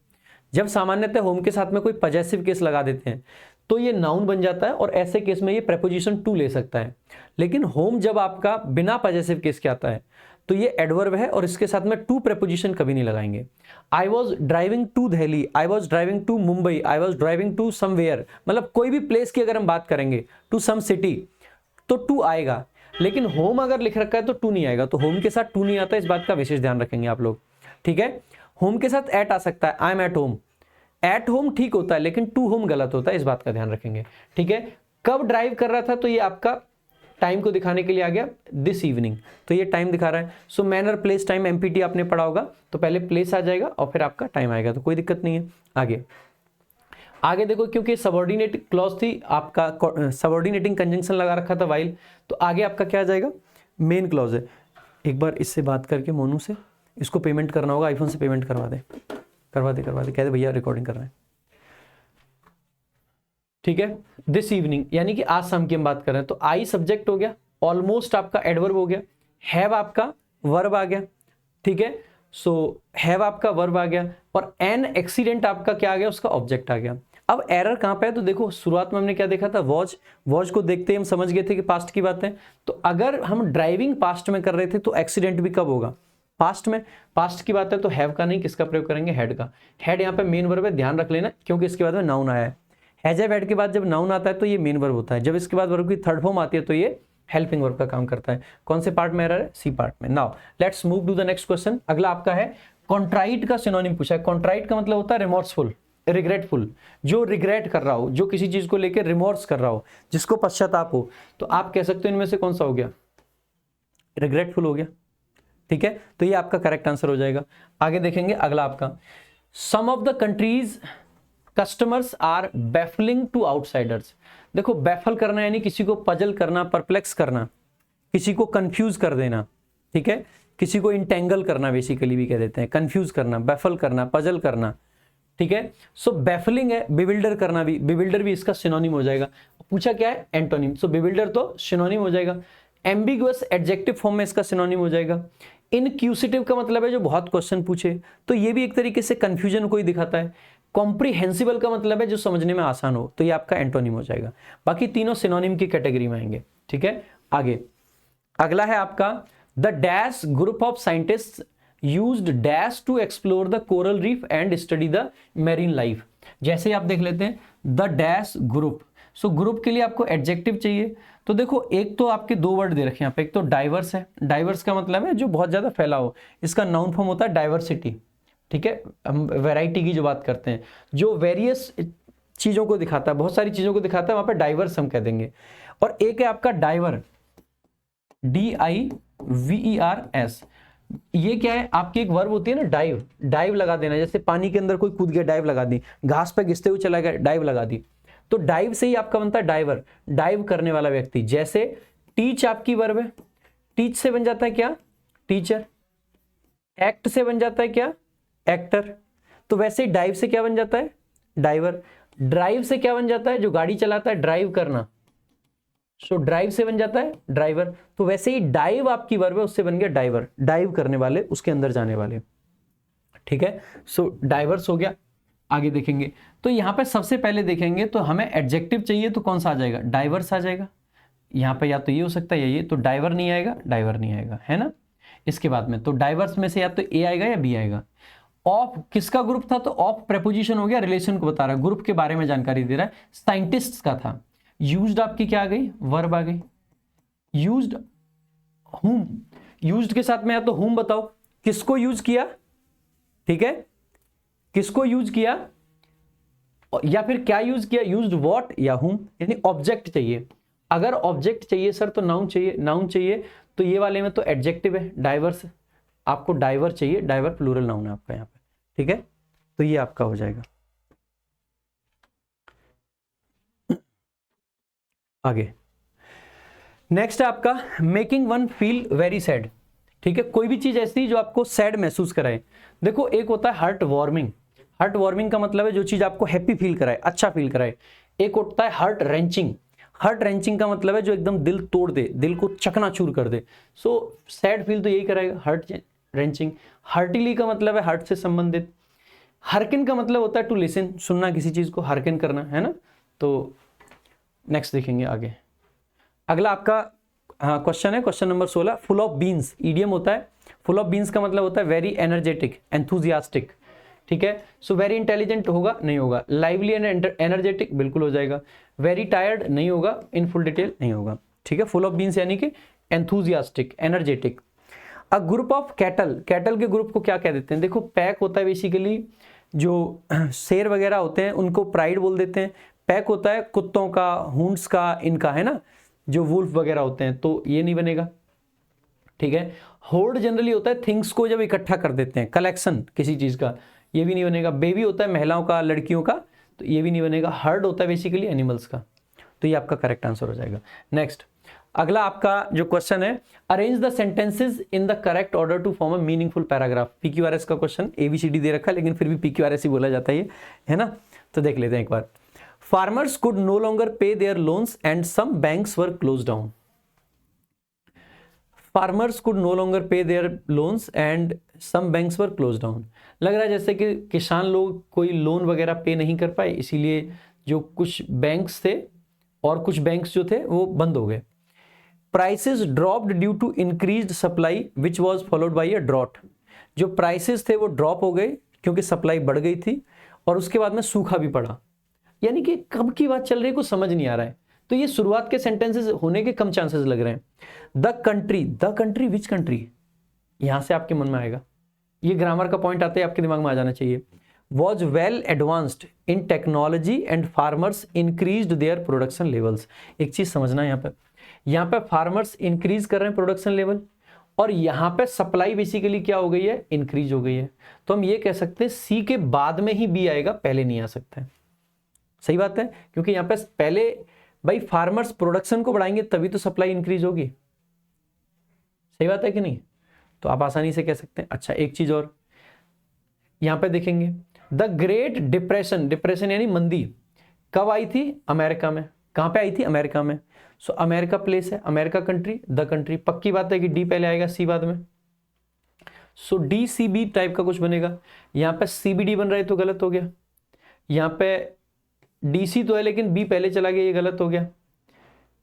जब सामान्यतः होम के साथ में कोई पजेसिव केस लगा देते हैं तो ये नाउन बन जाता है, और ऐसे केस में ये प्रेपोजिशन टू ले सकता है। लेकिन होम जब आपका बिना पजेसिव केस के आता है तो ये एडवर्ब है, और इसके साथ में टू प्रेपोजिशन कभी नहीं लगाएंगे। I was driving to Delhi, I was driving to Mumbai, I was driving to somewhere, मतलब कोई भी प्लेस की अगर हम बात करेंगे, टू सम सिटी, तो टू आएगा। लेकिन होम अगर लिख रखा है तो टू नहीं आएगा, तो होम के साथ टू नहीं आता, इस बात का विशेष ध्यान रखेंगे आप लोग, ठीक है। होम के साथ एट आ सकता है, I am at home, at home ठीक होता है, लेकिन टू होम गलत होता है, इस बात का ध्यान रखेंगे, ठीक है। कब ड्राइव कर रहा था, तो ये आपका टाइम को दिखाने के लिए आ गया, दिस इवनिंग, तो ये टाइम दिखा रहा है। सो मैनर प्लेस टाइम एमपीटी आपने पढ़ा होगा, तो पहले प्लेस आ जाएगा और फिर आपका टाइम आएगा, तो कोई दिक्कत नहीं है। आगे देखो, क्योंकि सबऑर्डिनेट क्लॉज थी, आपका सबऑर्डिनेटिंग कंजंक्शन लगा रखा था वाइल, तो आगे आपका क्या आ जाएगा? मेन क्लॉज है। एक बार इससे बात करके मोनू से, इसको पेमेंट करना होगा, आईफोन से पेमेंट करवा दे, कह दे भैया रिकॉर्डिंग कर रहे हैं, ठीक है। दिस इवनिंग यानी कि आज शाम की हम बात कर रहे हैं, तो आई सब्जेक्ट हो गया, ऑलमोस्ट आपका एडवर्ब हो गया, हैव आपका वर्ब आ गया, ठीक है। सो हैव आपका वर्ब आ गया, और एन एक्सीडेंट आपका क्या आ गया? उसका ऑब्जेक्ट आ गया। अब एरर कहां पे है? तो देखो, शुरुआत में हमने क्या देखा था? वॉज, वॉज को देखते ही हम समझ गए थे कि पास्ट की बात है। तो अगर हम ड्राइविंग पास्ट में कर रहे थे तो एक्सीडेंट भी कब होगा? पास्ट में। पास्ट की बात है तो हैव का नहीं, किसका प्रयोग करेंगे? हैड का। हैड यहाँ पे मेन वर्ब है, ध्यान रख लेना, क्योंकि इसके बाद में नाउन आया है। हैज हैव हैड के बाद जब नाउन आता है तो ये मेन वर्ब होता है, जब इसके बाद वर्ब की थर्ड फॉर्म आती है तो ये हेल्पिंग वर्ब का काम करता है। कौन से पार्ट में एरर है? सी पार्ट में। Now let's move to the next question. अगला आपका है कॉन्ट्राइट का सिनोनिम पूछा है। कॉन्ट्राइट का मतलब होता है रिमोर्सफुल, रिग्रेटफुल, जो रिग्रेट कर रहा हो, जो किसी चीज को लेकर रिमोर्स कर रहा हो, जिसको पश्चाताप हो, तो आप कह सकते हो इनमें से कौन सा हो गया? रिग्रेटफुल हो गया, ठीक है। तो ये आपका करेक्ट आंसर हो जाएगा। आगे देखेंगे अगला आपका, some of the country's customers are baffling to outsiders. देखो, बैफल करना यानी किसी को पजल करना, परप्लेक्स करना, किसी को कंफ्यूज कर देना, ठीक है। किसी को इंटेंगल करना बेसिकली भी कह देते हैं, कंफ्यूज करना, बैफल करना, पजल करना, ठीक है। सो बैफलिंग है, बिविल्डर करना भी, बिविल्डर भी इसका सिनोनिम हो जाएगा। पूछा क्या है? एंटोनिम। सो बिविल्डर तो सिनोनिम हो जाएगा। एम्बिगुअस एडजेक्टिव फॉर्म में इसका सिनोनिम हो जाएगा। इनक्यूसिटिव का मतलब है जो बहुत क्वेश्चन पूछे, तो ये भी एक तरीके से कंफ्यूजन को ही दिखाता है। कॉम्प्रिहेंसिबल का मतलब है जो समझने में आसान हो, तो ये आपका एंटोनिम हो जाएगा। बाकी तीनों सिनोनिम की कैटेगरी में आएंगे। ठीक है, आगे अगला है आपका the dash group of scientist used dash to explore the coral reef and study the marine life. जैसे आप देख लेते हैं the dash group, so group के लिए आपको एडजेक्टिव चाहिए। तो देखो एक तो आपके दो वर्ड दे रखे हैं यहाँ पे, एक तो डाइवर्स है, डाइवर्स का मतलब है जो बहुत ज्यादा फैला हो, इसका नाउन फॉर्म होता है डाइवर्सिटी। ठीक है, हम वैरायटी की जो बात करते हैं, जो वेरियस चीजों को दिखाता है, बहुत सारी चीजों को दिखाता है, वहां पे डाइवर्स हम कह देंगे। और एक है आपका डाइवर, DIVERS। ये क्या है, आपकी एक वर्ब होती है ना डाइव, डाइव लगा देना, जैसे पानी के अंदर कोई कूद गया डाइव लगा दी, घास पे घिसते हुए चला गया डाइव लगा दी, तो डाइव से ही आपका बनता है डाइवर, डाइव करने वाला व्यक्ति। जैसे टीच आपकी वर्ब है, टीच से बन जाता है क्या, टीचर। एक्ट से बन जाता है क्या, एक्टर। तो वैसे ही डाइव से क्या बन जाता है, डाइवर। ड्राइव से क्या बन जाता है, जो गाड़ी चलाता है, ड्राइव करना, सो ड्राइव से बन जाता है ड्राइवर। तो वैसे ही डाइव आपकी वर्ब है, उससे बन गया डाइवर, डाइव करने वाले, उसके अंदर जाने वाले। ठीक है, सो डाइवर्स हो गया। आगे देखेंगे तो यहां पे सबसे पहले देखेंगे तो हमें एडजेक्टिव चाहिए, तो कौन सा आ जाएगा, डाइवर्स आ जाएगा। यहां पे या तो ये हो सकता है या ये, तो डाइवर नहीं आएगा, डाइवर नहीं आएगा, है ना। इसके बाद में तो डाइवर्स में से या तो ए आएगा या बी आएगा। ऑफ किसका ग्रुप था, तो ऑफ प्रेपोजिशन हो गया, रिलेशन को बता रहा है, ग्रुप के बारे में जानकारी दे रहा है, साइंटिस्ट्स का था। यूज्ड आपकी क्या आ गई, वर्ब आ गई। यूज्ड हुम, यूज्ड के साथ में या तो हुम बताओ, किसको यूज किया, ठीक है, किसको यूज किया, या फिर क्या यूज किया, यूज्ड व्हाट या हुम, यानी ऑब्जेक्ट चाहिए। अगर ऑब्जेक्ट चाहिए सर तो नाउन चाहिए, नाउन चाहिए तो ये वाले में तो एडजेक्टिव है, डाइवर्स, आपको डाइवर चाहिए, डाइवर प्लूरल नाउन है आपका यहाँ पे। ठीक है, तो ये आपका हो जाएगा। आगे नेक्स्ट है आपका making one feel very sad. ठीक है, कोई भी चीज ऐसी जो आपको सैड महसूस कराए। देखो एक होता है हार्ट वार्मिंग, हार्ट वार्मिंग का मतलब है जो चीज आपको हैप्पी फील कराए, अच्छा फील कराए। एक होता है हार्ट रेंचिंग, हार्ट रेंचिंग का मतलब है जो एकदम दिल तोड़ दे, दिल को चकनाचूर कर दे। सो सैड फील तो यही कराएगा, हार्ट रेंचिंग। हार्टिली का मतलब है हार्ट से संबंधित। हरकिन का मतलब होता है टू लिसन, सुनना किसी चीज को, हरकिन करना, है ना। तो नेक्स्ट देखेंगे आगे। अगला आपका क्वेश्चन है question number 16, full of beans, idiom होता है। फुल ऑफ बीन्स का मतलब होता है वेरी एनर्जेटिक, एंथुजियास्टिक। ठीक है, सो वेरी इंटेलिजेंट होगा, नहीं होगा। लाइवली एंड एनर्जेटिक बिल्कुल हो जाएगा। वेरी टायर्ड नहीं होगा, इन फुल डिटेल नहीं होगा। ठीक है, फुल ऑफ बीन्स यानी कि enthusiastic, energetic. A group of cattle, cattle के ग्रुप को क्या कह देते हैं, देखो पैक होता है बेसिकली, जो शेर वगैरह होते हैं उनको प्राइड बोल देते हैं। पैक होता है कुत्तों का, हुंड्स का, इनका, है ना, जो वुल्फ वगैरह होते हैं, तो ये नहीं बनेगा। ठीक है, होर्ड जनरली होता है थिंग्स को जब इकट्ठा कर देते हैं, कलेक्शन किसी चीज का, ये भी नहीं बनेगा। बेबी होता है महिलाओं का, लड़कियों का, तो ये भी नहीं बनेगा। हर्ड होता है बेसिकली एनिमल्स का, तो ये आपका करेक्ट आंसर हो जाएगा। नेक्स्ट अगला आपका जो क्वेश्चन है, arrange the sentences in the correct order to form a meaningful paragraph. PQRS का क्वेश्चन, ABCD दे रखा है लेकिन फिर भी PQRS ही बोला जाता है ये, है ना। तो देख लेते हैं एक बार। Farmers could no longer pay their loans and some banks were close down. Farmers could no longer pay their loans and some banks were close down. लग रहा है जैसे कि किसान लोग कोई लोन वगैरह पे नहीं कर पाए, इसीलिए जो कुछ बैंक्स थे और कुछ बैंक्स जो थे वो बंद हो गए। Prices dropped due to increased supply which was followed by a drought. जो प्राइसेस थे वो ड्रॉप हो गए क्योंकि सप्लाई बढ़ गई थी और उसके बाद में सूखा भी पड़ा। यानी कि कब की बात चल रही है कुछ समझ नहीं आ रहा है, तो ये शुरुआत के सेंटेंसेस होने के कम चांसेस लग रहे हैं। द कंट्री विच कंट्री, यहां से आपके मन में आएगा, ये ग्रामर का पॉइंट आते ही आपके दिमाग में आ जाना चाहिए। Was well advanced in technology and farmers increased their production levels. एक चीज समझना यहाँ पे फार्मर्स इंक्रीज कर रहे हैं प्रोडक्शन लेवल, और यहाँ पे सप्लाई बेसिकली क्या हो गई है, इंक्रीज हो गई है। तो हम ये कह सकते हैं सी के बाद में ही बी आएगा, पहले नहीं आ सकता है। सही बात है, क्योंकि यहाँ पे पहले भाई फार्मर्स प्रोडक्शन को बढ़ाएंगे तभी तो सप्लाई इंक्रीज होगी। सही बात है कि नहीं, तो आप आसानी से कह सकते हैं। अच्छा एक चीज और यहां पे देखेंगे, द ग्रेट डिप्रेशन, डिप्रेशन यानी मंदी कब आई थी, अमेरिका में। कहां पे आई थी, अमेरिका में। सो अमेरिका प्लेस है, अमेरिका कंट्री, द कंट्री, पक्की बात है कि डी पहले आएगा, सी बाद में। सो DCB टाइप का कुछ बनेगा। यहां पे CBD बन रहा है तो गलत हो गया। यहाँ पे DC तो है लेकिन B पहले चला गया, ये गलत हो गया।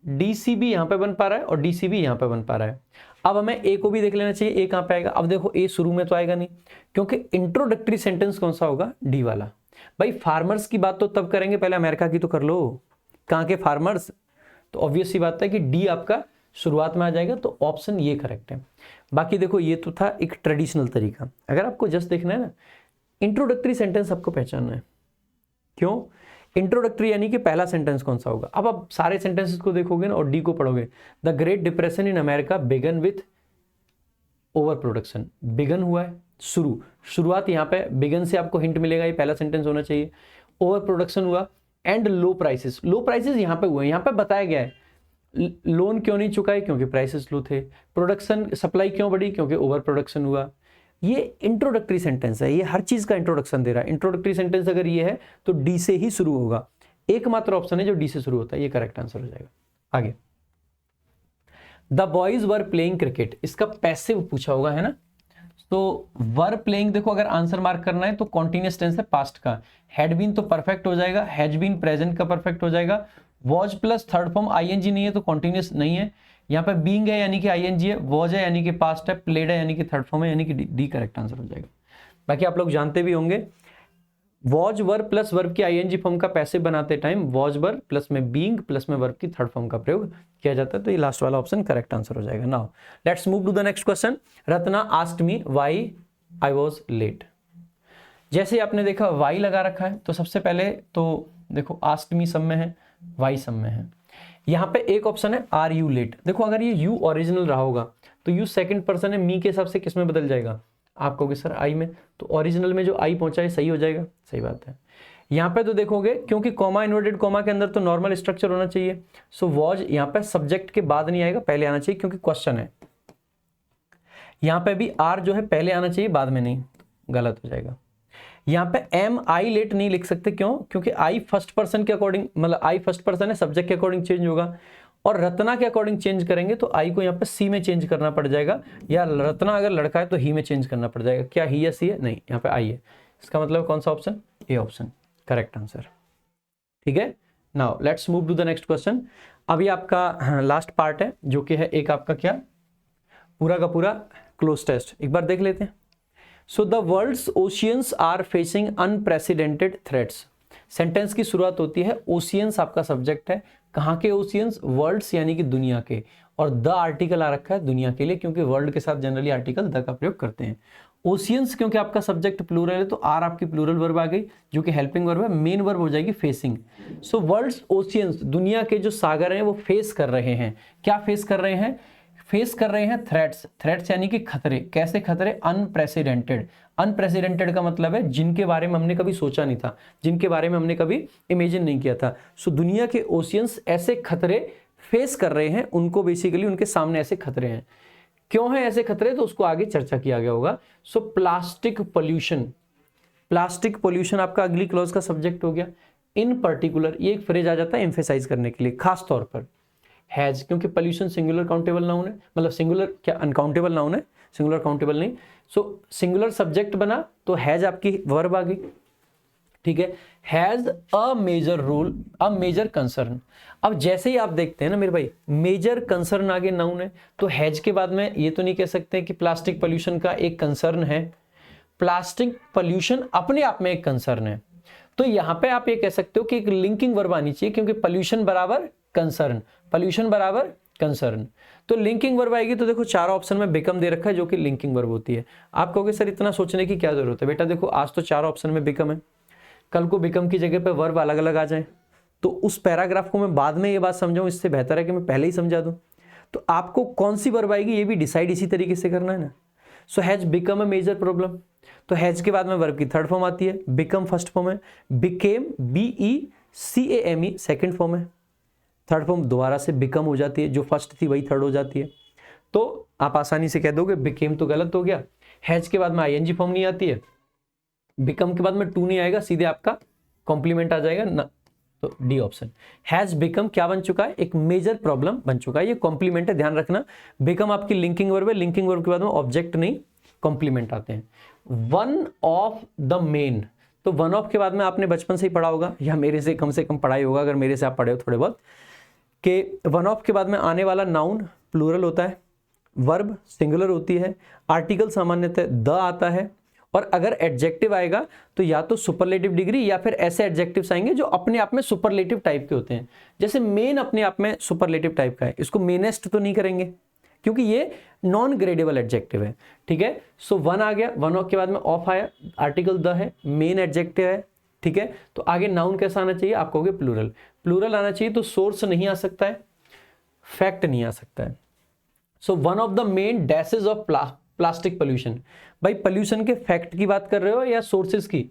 DC भी यहाँ पे बन पा रहा है और DC भी यहाँ पे बन पा रहा है। अब हमें A को भी देख लेना चाहिए, A कहाँ पे आएगा। अब देखो A शुरू में तो आएगा नहीं, क्योंकि इंट्रोडक्टरी सेंटेंस कौन सा होगा, D वाला। भाई फार्मर्स की बात तो तब करेंगे, पहले अमेरिका की तो कर लो, कहाँ के फार्मर्स। तो ऑब्वियस सी बात है कि D आपका शुरुआत में आ जाएगा, तो ऑप्शन ये करेक्ट है। बाकी देखो ये तो था एक ट्रेडिशनल तरीका। अगर आपको जस्ट देखना है ना, इंट्रोडक्टरी सेंटेंस आपको पहचानना है। क्यों? इंट्रोडक्टरी यानी कि पहला सेंटेंस कौन सा होगा। अब आप सारे सेंटेंसेस को देखोगे ना और डी को पढ़ोगे। The great depression in America began with over production. Began हुआ है, शुरुआत यहाँ पे बिगन से आपको हिंट मिलेगा, ये पहला सेंटेंस होना चाहिए। ओवर प्रोडक्शन हुआ and low prices. Low prices यहाँ पे हुए, यहाँ पे बताया गया है लोन क्यों नहीं चुकाए, क्योंकि प्राइसेस लो थे। प्रोडक्शन सप्लाई क्यों बढ़ी, क्योंकि ओवर प्रोडक्शन हुआ। ये इंट्रोडक्टरी सेंटेंस है, ये हर चीज का इंट्रोडक्शन दे रहा है। इंट्रोडक्टरी सेंटेंस अगर ये है तो डी से ही शुरू होगा। एकमात्र ऑप्शन है जो डी से शुरू होता है, ये करेक्ट आंसर हो जाएगा। आगे, the boys were playing cricket, इसका पैसिव पूछा होगा है ना। तो वर प्लेइंग, देखो अगर आंसर मार्क करना है तो कॉन्टिन्यूअस टेंस है पास्ट का। हैड बीन तो परफेक्ट हो जाएगा, हैज बीन प्रेजेंट का परफेक्ट हो जाएगा। Was plus third form ING नहीं है तो कॉन्टिन्यूअस नहीं है। यहाँ पे बीइंग है यानी कि आईएनजी है, वॉज है यानी कि पास्ट है, प्लेड है यानी कि थर्ड फॉर्म है, यानी कि डी करेक्ट आंसर हो जाएगा। बाकी आप लोग जानते भी होंगे, वॉज वर्ब प्लस वर्ब की आईएनजी फॉर्म का पैसिव बनाते टाइम वॉज वर्ब प्लस में बीइंग प्लस में वर्ब की थर्ड फॉर्म का प्रयोग किया जाता है। तो ये लास्ट वाला ऑप्शन करेक्ट आंसर हो जाएगा। Now let's move to the next question. Ratna asked me why I was late. जैसे आपने देखा वाई लगा रखा है, तो सबसे पहले तो देखो आस्क्ड मी सब में है, वाई सब में है। यहाँ पे एक ऑप्शन है आर यू लेट। देखो अगर ये यू ओरिजिनल रहा होगा तो यू सेकंड पर्सन है, मी के हिसाब से किस में बदल जाएगा, आप कहोगे सर आई में, तो ओरिजिनल में जो आई पहुंचा है सही हो जाएगा। सही बात है। यहाँ पे तो देखोगे क्योंकि कॉमा इन्वर्टेड कॉमा के अंदर तो नॉर्मल स्ट्रक्चर होना चाहिए, सो वॉज यहाँ पे सब्जेक्ट के बाद नहीं आएगा, पहले आना चाहिए क्योंकि क्वेश्चन है। यहाँ पे भी आर जो है पहले आना चाहिए बाद में नहीं, गलत हो जाएगा। यहाँ पे एम आई लेट नहीं लिख सकते, क्यों, क्योंकि आई फर्स्ट पर्सन के अकॉर्डिंग, मतलब आई फर्स्ट पर्सन है, सब्जेक्ट के अकॉर्डिंग चेंज होगा, और रत्ना के अकॉर्डिंग चेंज करेंगे तो आई को यहाँ पे सी में चेंज करना पड़ जाएगा, या रत्ना अगर लड़का है तो ही में चेंज करना पड़ जाएगा। क्या ही या सी है, नहीं, यहाँ पे आई है। इसका मतलब कौन सा option, A option correct answer. ठीक है, now let's move to the next question. अभी आपका लास्ट पार्ट है जो कि है एक आपका क्या, पूरा का पूरा क्लोज टेस्ट, एक बार देख लेते हैं। So the world's oceans are facing unprecedented threats. Sentence की शुरुआत होती है, ओशियंस आपका सब्जेक्ट है, कहाँ के ओशियंस, वर्ल्ड्स यानी कि दुनिया के, और द आर्टिकल आ रखा है दुनिया के लिए, क्योंकि वर्ल्ड के साथ जनरली आर्टिकल द का प्रयोग करते हैं। ओशियंस क्योंकि आपका सब्जेक्ट प्लूरल है तो आर आपकी प्लूरल वर्ब आ गई जो कि हेल्पिंग वर्ब है, मेन वर्ब हो जाएगी फेसिंग। सो वर्ल्ड्स ओशियंस, दुनिया के जो सागर हैं वो फेस कर रहे हैं, क्या फेस कर रहे हैं, फेस कर रहे हैं थ्रेट्स। थ्रेट्स यानी कि खतरे, कैसे खतरे, अनप्रेसिडेंटेड। अनप्रेसिडेंटेड का मतलब है जिनके बारे में हमने कभी सोचा नहीं था, जिनके बारे में हमने कभी इमेजिन नहीं किया था। सो दुनिया के ओशियंस ऐसे खतरे फेस कर रहे हैं, उनको बेसिकली उनके सामने ऐसे खतरे हैं। क्यों है ऐसे खतरे, तो उसको आगे चर्चा किया गया होगा। सो प्लास्टिक पोल्यूशन, प्लास्टिक पोल्यूशन आपका अगली क्लॉज का सब्जेक्ट हो गया। इन पर्टिकुलर, ये एक फ्रेज आ जाता है एम्फेसाइज करने के लिए, खास तौर पर हैज, क्योंकि पोल्यूशन सिंगुलर काउंटेबल नाउन है, मतलब सिंगुलर क्या अनकाउंटेबल नाउन है, सिंगुलर काउंटेबल नहीं। सो सिंगुलर सब्जेक्ट बना तो हैज आपकी वर्ब आ गई। ठीक है, has a major role, a major concern. अब जैसे ही आप देखते हैं ना मेरे भाई, मेजर कंसर्न आगे नाउन है, तो हैज के बाद में ये तो नहीं कह सकते कि प्लास्टिक पोल्यूशन का एक कंसर्न है। प्लास्टिक पोल्यूशन अपने आप में एक कंसर्न है, तो यहां पे आप ये कह सकते हो कि एक लिंकिंग वर्ब आनी चाहिए, क्योंकि पोल्यूशन बराबर कंसर्न, पोल्यूशन बराबर कंसर्न, तो लिंकिंग वर्ब आएगी। तो देखो चारों ऑप्शन में बिकम दे रखा है जो कि लिंकिंग वर्ब होती है। आप कहोगे सर इतना सोचने की क्या जरूरत है, बेटा देखो आज तो चारों ऑप्शन में बिकम है, कल को बिकम की जगह पे वर्ब अलग अलग आ जाए तो उस पैराग्राफ को मैं बाद में ये बात समझाऊं, इससे बेहतर है कि मैं पहले ही समझा दूं। तो आपको कौन सी वर्ब आएगी ये भी डिसाइड इसी तरीके से करना है ना। So has become a major problem, तो हैज के बाद में वर्ब की थर्ड फॉर्म आती है, बिकम फर्स्ट फॉर्म है, बिकेम BECAME सेकंड फॉर्म है, थर्ड फॉर्म दोबारा से बिकम हो जाती है, जो फर्स्ट थी वही थर्ड हो जाती है। तो आप आसानी से कह दोगे बिकेम तो गलत हो गया, हैज के बाद में ING फॉर्म नहीं आती है, बिकम के बाद में टू नहीं आएगा, सीधे आपका कॉम्प्लीमेंट आ जाएगा ना, तो डी ऑप्शन। हैज बिकम क्या बन चुका है, एक मेजर प्रॉब्लम बन चुका है, ये कॉम्प्लीमेंट है, ध्यान रखना। बिकम आपकी लिंकिंग वर्ब है, लिंकिंग वर्ब के बाद में ऑब्जेक्ट नहीं कॉम्प्लीमेंट आते हैं। वन ऑफ द मेन, तो वन ऑफ के बाद में आपने बचपन से ही पढ़ा होगा, या मेरे से कम पढ़ाई होगा अगर मेरे से आप पढ़े हो थोड़े बहुत, कि वन ऑफ के बाद में आने वाला नाउन प्लूरल होता है, वर्ब सिंगुलर होती है, आर्टिकल सामान्यतः द आता है, और अगर एडजेक्टिव आएगा तो या तो सुपरलेटिव डिग्री या फिर ऐसे एडजेक्टिव्स आएंगे जो अपने आप में सुपरलेटिव टाइप के होते हैं। जैसे मेन अपने आप में सुपरलेटिव टाइप का है, इसको मेनेस्ट तो नहीं करेंगे क्योंकि ये नॉन ग्रेडेबल एडजेक्टिव है, ठीक है। सो वन आ गया, वन के बाद में ऑफ आया, आर्टिकल द है, मेन एडजेक्टिव है, ठीक है। तो आगे नाउन कैसा आना चाहिए, आप कहोगे प्लूरल, प्लूरल आना चाहिए, तो सोर्स नहीं आ सकता है, फैक्ट नहीं आ सकता है। So one of the main dashes of plastic pollution, भाई पोल्यूशन के फैक्ट की बात कर रहे हो या सोर्सेज की,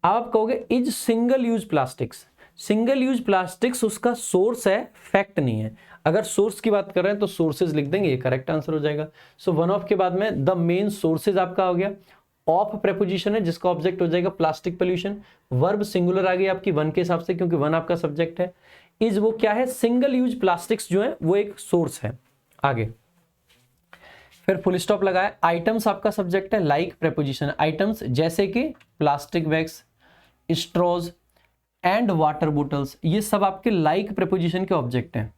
आप कहोगे is single use plastics, single use plastics उसका सोर्स है, फैक्ट नहीं है। अगर सोर्स की बात कर रहे हैं तो सोर्सेज लिख देंगे, ये करेक्ट आंसर हो जाएगा। सो वन ऑफ के बाद में द मेन सोर्सेज आपका हो गया, ऑफ प्रेपोजिशन है जिसका ऑब्जेक्ट हो जाएगा प्लास्टिक पोल्यूशन, वर्ब सिंगुलर आ गई आपकी वन के हिसाब से क्योंकि वन आपका सब्जेक्ट है, इज वो क्या है, सिंगल यूज प्लास्टिक्स जो है वो एक सोर्स है। आगे फिर फुल स्टॉप लगाया, आइटम्स आपका सब्जेक्ट है, लाइक प्रेपोजिशन, आइटम्स जैसे कि plastic bags, straws and water bottles, ये सब आपके लाइक प्रेपोजिशन के ऑब्जेक्ट हैं,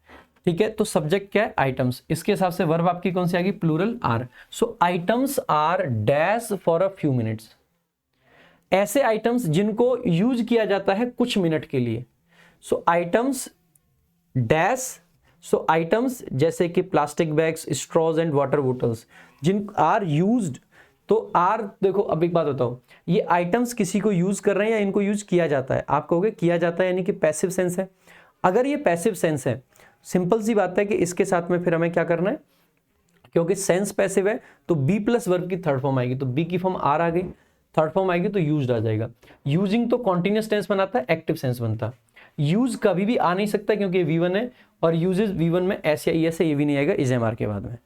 ठीक है। तो सब्जेक्ट क्या है, आइटम्स, इसके हिसाब से वर्ब आपकी कौन सी आ गई, plural are. So items are dash for a few minutes, ऐसे आइटम्स जिनको यूज किया जाता है कुछ मिनट के लिए। So items dash, so items जैसे कि plastic bags, straws and water bottles, जिन आर यूज्ड, तो आर देखो अब एक बात बताओ, ये आइटम्स किसी को यूज कर रहे हैं या इनको यूज किया जाता है, आप कहोगे किया जाता है यानी कि पैसिव सेंस है। अगर ये पैसिव सेंस है, सिंपल सी बात है कि इसके साथ में फिर हमें क्या करना है, क्योंकि सेंस पैसिव है तो बी प्लस वर्ब की थर्ड फॉर्म आएगी, तो बी की फॉर्म आर आ गई, थर्ड फॉर्म आएगी तो यूज्ड आ जाएगा। यूजिंग तो कॉन्टिन्यूअस टेंस बनाता है, एक्टिव सेंस बनता है, यूज कभी भी आ नहीं सकता क्योंकि V1 है, और यूजेस V1 में एस या ES है, ये भी नहीं आएगा इज MR के बाद में।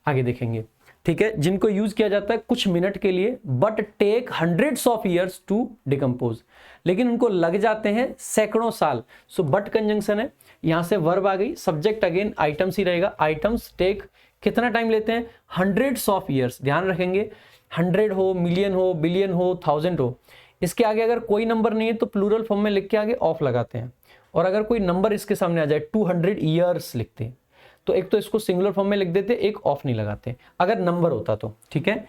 आगे देखेंगे, ठीक है, जिनको यूज किया जाता है कुछ मिनट के लिए, but take hundreds of years to decompose, लेकिन उनको लग जाते हैं सैकड़ों साल। सो बट कंजंक्शन है, यहां से वर्ब आ गई, सब्जेक्ट अगेन आइटम्स ही रहेगा, आइटम्स टेक कितना टाइम लेते हैं, हंड्रेड्स ऑफ ईयर्स, ध्यान रखेंगे 100 हो, मिलियन हो, बिलियन हो, 1000 हो, इसके आगे अगर कोई नंबर नहीं है तो प्लूरल फॉर्म में लिख के आगे ऑफ लगाते हैं, और अगर कोई नंबर इसके सामने आ जाए 200 ईयर्स लिखते हैं, तो एक तो इसको सिंगुलर फॉर्म में लिख देते, एक ऑफ नहीं लगाते अगर नंबर होता तो, ठीक है।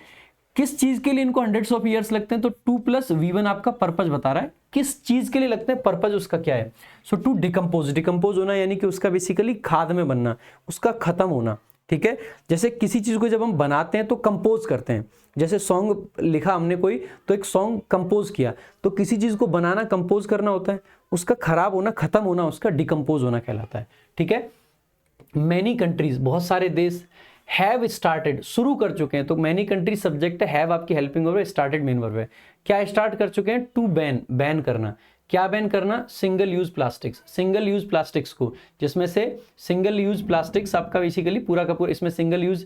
किस चीज के लिए इनको हंड्रेड्स ऑफ ईयर्स लगते हैं, तो 2 + V1 आपका पर्पज बता रहा है, किस चीज के लिए लगते हैं, पर्पज उसका क्या है। सो टू डिकम्पोज, डिकम्पोज होना यानी कि उसका बेसिकली खाद में बनना, उसका खत्म होना, ठीक है। जैसे किसी चीज को जब हम बनाते हैं तो कंपोज करते हैं, जैसे सॉन्ग लिखा हमने कोई, तो एक सॉन्ग कंपोज किया, तो किसी चीज को बनाना कंपोज करना होता है, उसका खराब होना, खत्म होना, उसका डिकम्पोज होना कहलाता है, ठीक है। मैनी कंट्रीज, बहुत सारे देश, हैव स्टार्टेड, शुरू कर चुके हैं, तो मैनी कंट्रीज सब्जेक्ट है, हैव आपकी हेल्पिंग वर्ब है, स्टार्टेड मेन वर्ब है, क्या स्टार्ट कर चुके हैं, टू बैन, बैन करना, क्या बैन करना, single use plastics, single use plastics को, जिसमें से सिंगल यूज प्लास्टिक्स आपका बेसिकली पूरा का पूरा, इसमें सिंगल यूज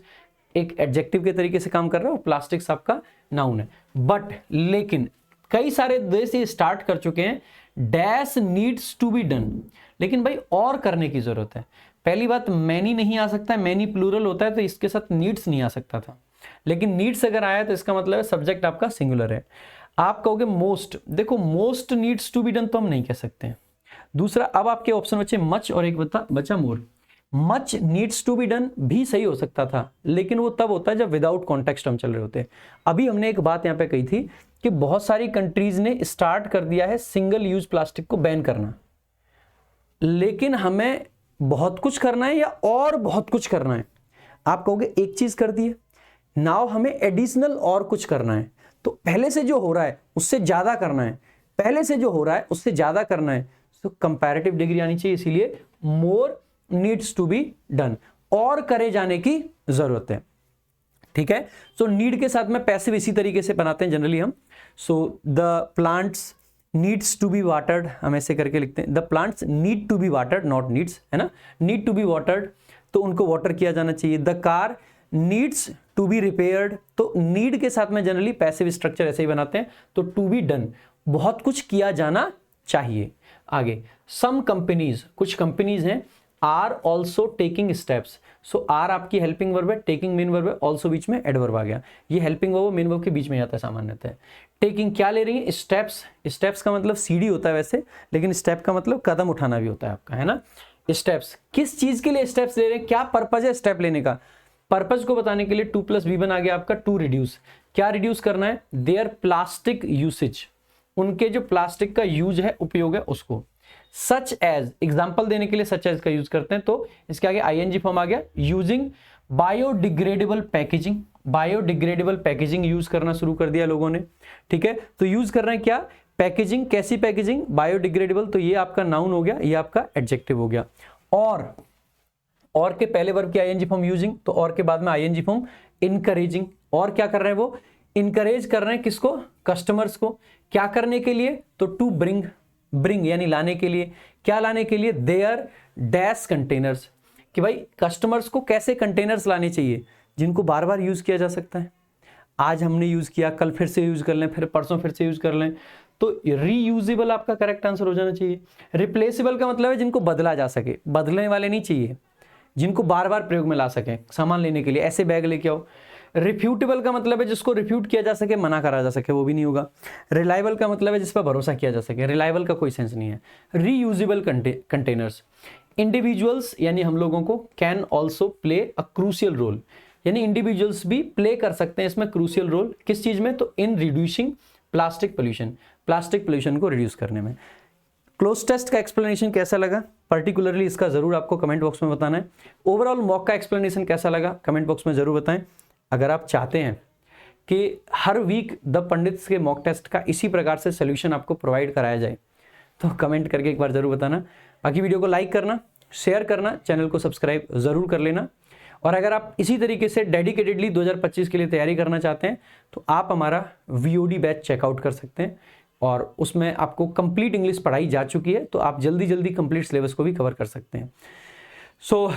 एक एडजेक्टिव के तरीके से काम कर रहा है और प्लास्टिक्स आपका नाउन है। बट लेकिन कई सारे देश ये स्टार्ट कर चुके हैं, dash needs to be done, लेकिन भाई और करने की जरूरत है। पहली बात, मैनी नहीं आ सकता है, मैनी प्लूरल होता है तो इसके साथ नीड्स नहीं आ सकता था, लेकिन नीड्स अगर आया तो इसका मतलब है सब्जेक्ट आपका सिंगुलर है। आप कहोगे मोस्ट, देखो most needs to be done तो हम नहीं कह सकते हैं। दूसरा, अब आपके ऑप्शन बचे मच और एक बचा more. Much needs to be done भी सही हो सकता था, लेकिन वो तब होता है जब विदाउट कॉन्टेक्स्ट हम चल रहे होते हैं। अभी हमने एक बात यहाँ पे कही थी कि बहुत सारी कंट्रीज ने स्टार्ट कर दिया है सिंगल यूज प्लास्टिक को बैन करना, लेकिन हमें बहुत कुछ करना है या और बहुत कुछ करना है। आप कहोगे एक चीज कर दी है, नाउ हमें एडिशनल और कुछ करना है, तो पहले से जो हो रहा है उससे ज्यादा करना है, पहले से जो हो रहा है उससे ज्यादा करना है, तो कंपैरेटिव डिग्री आनी चाहिए, इसीलिए more needs to be done, और करे जाने की जरूरत है, ठीक है। सो नीड के साथ में पैसिव इसी तरीके से बनाते हैं जनरली हम। So the plants needs to be watered, हम ऐसे करके लिखते हैं, the plants need to be watered, not needs, है ना, नीड टू बी वाटर्ड, तो उनको वाटर किया जाना चाहिए। The car needs to be repaired, तो नीड के साथ में जनरली पैसिव स्ट्रक्चर ऐसे ही बनाते हैं, तो टू बी डन, बहुत कुछ किया जाना चाहिए। आगे, सम कंपनीज, कुछ कंपनीज हैं are also taking steps. So are आपकी हेल्पिंग वर्ब है, टेकिंग मेन वर्ब है, ऑल्सो बीच में एडवर्ब आ गया। ये हेल्पिंग वर्ब मेन वर्ब के बीच में जाता है सामान्यतः। टेकिंग क्या ले रही है? स्टेप्स। स्टेप्स का मतलब सीढ़ी होता है वैसे, लेकिन स्टेप का मतलब कदम उठाना भी होता है आपका, है ना। स्टेप्स किस चीज के लिए स्टेप्स ले रहे हैं, क्या पर्पज है स्टेप लेने का? पर्पज को बताने के लिए 2 + B1 आ गया आपका, टू रिड्यूस। क्या रिड्यूस करना है? देयर प्लास्टिक यूसेज, उनके जो प्लास्टिक का यूज है, उपयोग है, उसको। सच एज, एग्जाम्पल देने के लिए सच एज का यूज करते हैं, तो इसके आगे आईएनजी फॉर्म आ गया। Using biodegradable packaging, biodegradable packaging use करना शुरू कर दिया लोगों ने, ठीक है। तो यूज कर रहे हैं क्या? पैकेजिंग। कैसी पैकेजिंग? बायोडिग्रेडेबल। तो ये आपका नाउन हो गया, ये आपका एडजेक्टिव हो गया। और के पहले वर्ब की आईएनजी फॉर्म यूजिंग, तो और के बाद में आईएनजी फॉर्म इनकरेजिंग। और क्या कर रहे हैं वो? इनकरेज कर रहे हैं किसको? कस्टमर्स को। क्या करने के लिए? तो टू ब्रिंग, ब्रिंग यानी लाने के लिए। क्या लाने के लिए? देयर डैश कंटेनर्स, कि भाई कस्टमर्स को कैसे कंटेनर्स लाने चाहिए जिनको बार बार यूज किया जा सकता है। आज हमने यूज किया, कल फिर से यूज कर लें, फिर परसों फिर से यूज कर लें, तो रीयूजेबल आपका करेक्ट आंसर हो जाना चाहिए। रिप्लेसेबल का मतलब है जिनको बदला जा सके, बदलने वाले नहीं चाहिए, जिनको बार बार प्रयोग में ला सके सामान लेने के लिए, ऐसे बैग लेके आओ। रिफ्यूटेबल का मतलब है जिसको रिफ्यूट किया जा सके, मना करा जा सके, वो भी नहीं होगा। रिलायबल का मतलब है जिस पर भरोसा किया जा सके, रिलायबल का कोई सेंस नहीं है। Reusable containers. इंडिविजुअल्स यानी हम लोगों को, can also play a crucial role, यानी इंडिविजुअल्स भी प्ले कर सकते हैं इसमें क्रूशियल रोल। किस चीज में? तो in reducing plastic pollution, plastic pollution को रिड्यूस करने में। क्लोज टेस्ट का एक्सप्लेनेशन कैसा लगा पर्टिकुलरली, इसका जरूर आपको कमेंट बॉक्स में बताना है। ओवरऑल मॉक का एक्सप्लेनेशन कैसा लगा कमेंट बॉक्स में जरूर बताएं। अगर आप चाहते हैं कि हर वीक द पंडित्स के मॉक टेस्ट का इसी प्रकार से सोल्यूशन आपको प्रोवाइड कराया जाए, तो कमेंट करके एक बार जरूर बताना। बाकी वीडियो को लाइक करना, शेयर करना, चैनल को सब्सक्राइब जरूर कर लेना। और अगर आप इसी तरीके से डेडिकेटेडली 2025 के लिए तैयारी करना चाहते हैं, तो आप हमारा VOD बैच चेकआउट कर सकते हैं, और उसमें आपको कंप्लीट इंग्लिश पढ़ाई जा चुकी है, तो आप जल्दी जल्दी कंप्लीट सिलेबस को भी कवर कर सकते हैं। सो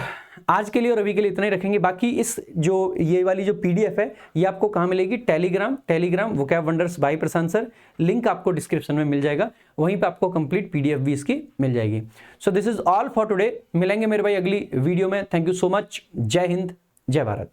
आज के लिए और अभी के लिए इतना ही रखेंगे। बाकी इस जो ये वाली जो PDF है, ये आपको कहाँ मिलेगी? टेलीग्राम वोकैब वंडर्स बाय प्रशांत सर, लिंक आपको डिस्क्रिप्शन में मिल जाएगा, वहीं पे आपको कंप्लीट PDF भी इसकी मिल जाएगी। So this is all for today. मिलेंगे मेरे भाई अगली वीडियो में। Thank you so much. जय हिंद, जय भारत।